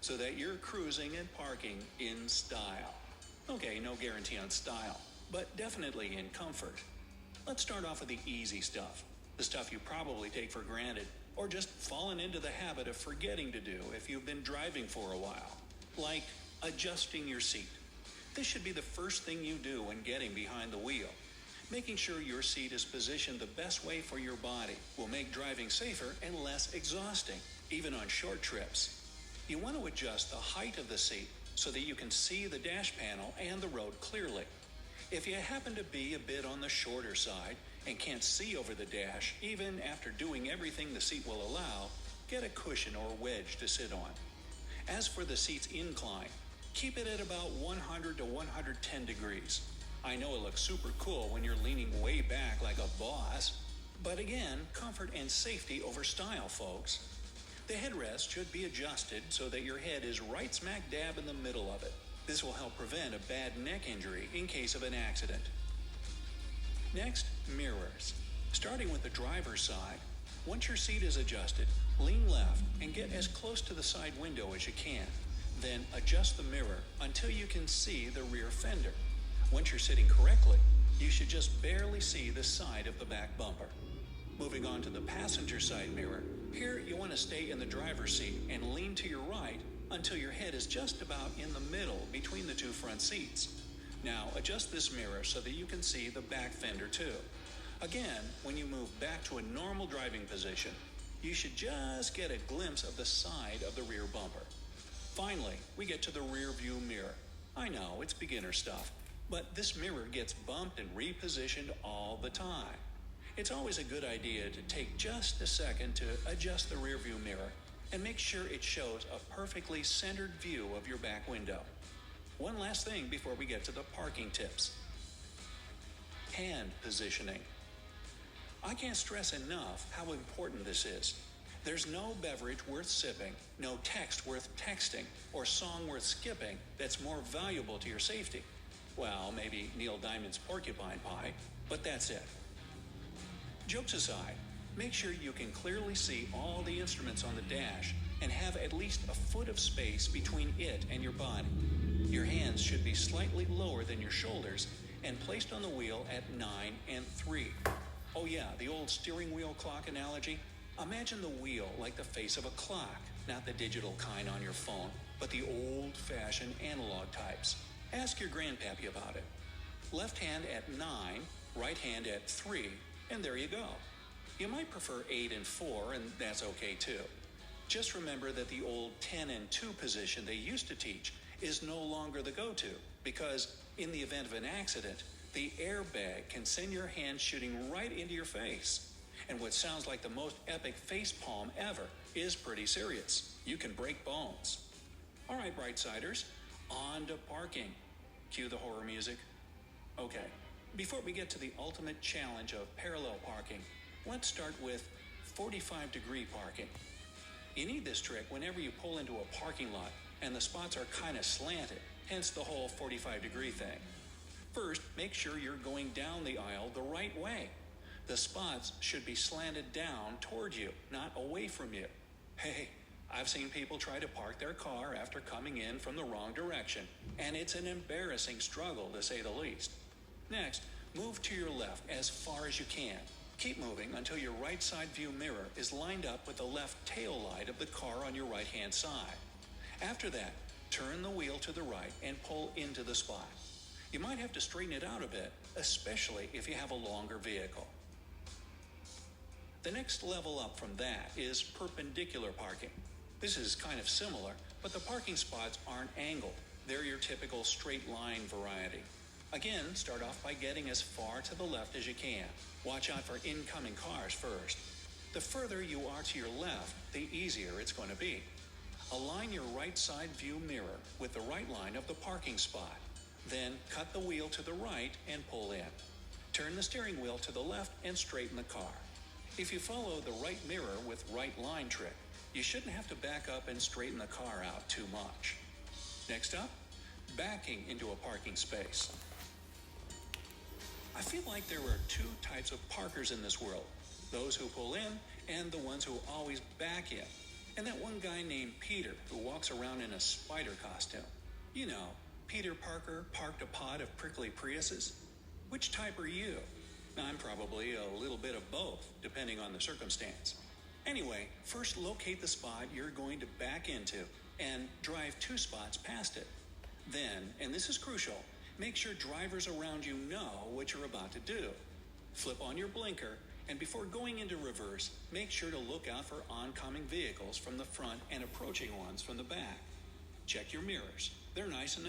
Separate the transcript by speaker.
Speaker 1: so that you're cruising and parking in style. Okay, no guarantee on style, but definitely in comfort. Let's start off with the easy stuff, the stuff you probably take for granted or just fallen into the habit of forgetting to do if you've been driving for a while, like adjusting your seat. This should be the first thing you do when getting behind the wheel. Making sure your seat is positioned the best way for your body will make driving safer and less exhausting, even on short trips. You want to adjust the height of the seat so that you can see the dash panel and the road clearly. If you happen to be a bit on the shorter side and can't see over the dash, even after doing everything the seat will allow, get a cushion or wedge to sit on. As for the seat's incline, keep it at about 100 to 110 degrees. I know it looks super cool when you're leaning way back like a boss, but again, comfort and safety over style, folks. The headrest should be adjusted so that your head is right smack dab in the middle of it. This will help prevent a bad neck injury in case of an accident. Next, mirrors. Starting with the driver's side, once your seat is adjusted, lean left and get as close to the side window as you can. Then adjust the mirror until you can see the rear fender. Once you're sitting correctly, you should just barely see the side of the back bumper. Moving on to the passenger side mirror, here you want to stay in the driver's seat and lean to your right until your head is just about in the middle between the two front seats. Now adjust this mirror so that you can see the back fender too. Again, when you move back to a normal driving position, you should just get a glimpse of the side of the rear bumper. Finally, we get to the rear view mirror. I know, it's beginner stuff, but this mirror gets bumped and repositioned all the time. It's always a good idea to take just a second to adjust the rear view mirror and make sure it shows a perfectly centered view of your back window. One last thing before we get to the parking tips. Hand positioning. I can't stress enough how important this is. There's no beverage worth sipping, no text worth texting, or song worth skipping that's more valuable to your safety. Well, maybe Neil Diamond's Porcupine Pie, but that's it. Jokes aside, make sure you can clearly see all the instruments on the dash and have at least a foot of space between it and your body. Your hands should be slightly lower than your shoulders and placed on the wheel at 9 and 3. Oh yeah, the old steering wheel clock analogy? Imagine the wheel like the face of a clock, not the digital kind on your phone, but the old-fashioned analog types. Ask your grandpappy about it. Left hand at 9, right hand at 3, and there you go. You might prefer 8 and 4, and that's okay too. Just remember that the old 10 and 2 position they used to teach is no longer the go-to, because in the event of an accident, the airbag can send your hand shooting right into your face. And what sounds like the most epic face palm ever is pretty serious. You can break bones. All right, Brightsiders, on to parking. Cue the horror music. Okay, before we get to the ultimate challenge of parallel parking, let's start with 45-degree parking. You need this trick whenever you pull into a parking lot and the spots are kind of slanted, hence the whole 45-degree thing. First, make sure you're going down the aisle the right way. The spots should be slanted down toward you, not away from you. Hey, I've seen people try to park their car after coming in from the wrong direction, and it's an embarrassing struggle to say the least. Next, move to your left as far as you can. Keep moving until your right side view mirror is lined up with the left tail light of the car on your right-hand side. After that, turn the wheel to the right and pull into the spot. You might have to straighten it out a bit, especially if you have a longer vehicle. The next level up from that is perpendicular parking. This is kind of similar, but the parking spots aren't angled. They're your typical straight line variety. Again, start off by getting as far to the left as you can. Watch out for incoming cars first. The further you are to your left, the easier it's going to be. Align your right side view mirror with the right line of the parking spot. Then cut the wheel to the right and pull in. Turn the steering wheel to the left and straighten the car. If you follow the right mirror with right line trick, you shouldn't have to back up and straighten the car out too much. Next up, backing into a parking space. I feel like there are two types of parkers in this world, those who pull in and the ones who always back in. And that one guy named Peter who walks around in a spider costume. You know, Peter Parker parked a pod of prickly Priuses. Which type are you? I'm probably a little bit of both, depending on the circumstance. Anyway, first locate the spot you're going to back into and drive 2 spots past it. Then, and this is crucial, make sure drivers around you know what you're about to do. Flip on your blinker, and before going into reverse, make sure to look out for oncoming vehicles from the front and approaching ones from the back. Check your mirrors. They're nice and